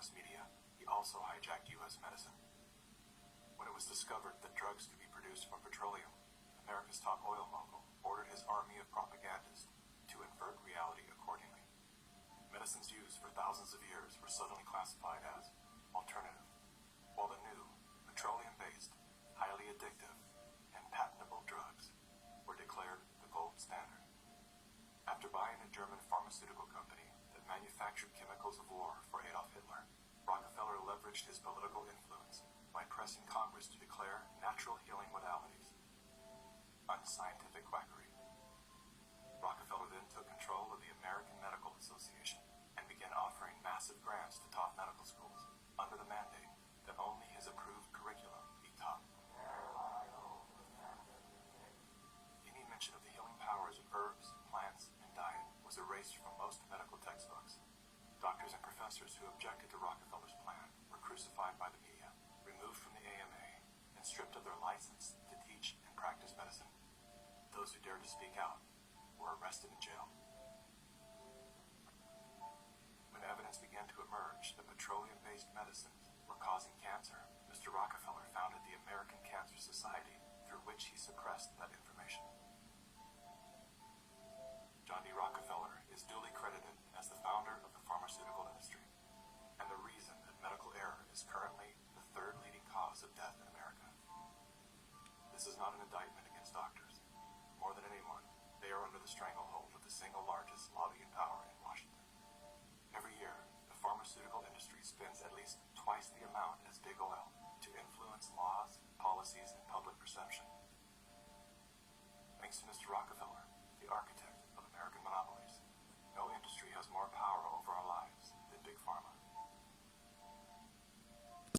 U.S. media, he also hijacked U.S. medicine. When it was discovered that drugs could be produced from petroleum, America's top oil mogul ordered his army of propagandists to invert reality accordingly. Medicines used for thousands of years were suddenly classified as alternative, while the new, petroleum-based, highly addictive, and patentable drugs were declared the gold standard. After buying a German pharmaceutical company that manufactured chemicals of war for Adolf Hitler, Rockefeller leveraged his political influence by pressing Congress to declare natural healing modalities unscientific quackery. Rockefeller then took control of the American Medical Association and began offering massive grants to top medical schools under the mandate that only his approved curriculum be taught. Any mention of the healing powers of herbs, plants, and diet was erased from most medical textbooks. Doctors and professors who objected to Rockefeller's plan were crucified by the media, removed from the AMA, and stripped of their license to teach and practice medicine. Those who dared to speak out were arrested and jailed. When evidence began to emerge that petroleum-based medicines were causing cancer, Mr. Rockefeller founded the American Cancer Society, through which he suppressed that information. John D. Rockefeller is duly credited as the founder of the pharmaceutical industry, and the reason that medical error is currently the third leading cause of death in America. This is not an indictment against doctors. More than anyone, they are under the stranglehold of the single largest lobbying power in Washington. Every year, the pharmaceutical industry spends at least twice the amount as big oil to influence laws, policies, and public perception. Thanks to Mr. Rockefeller,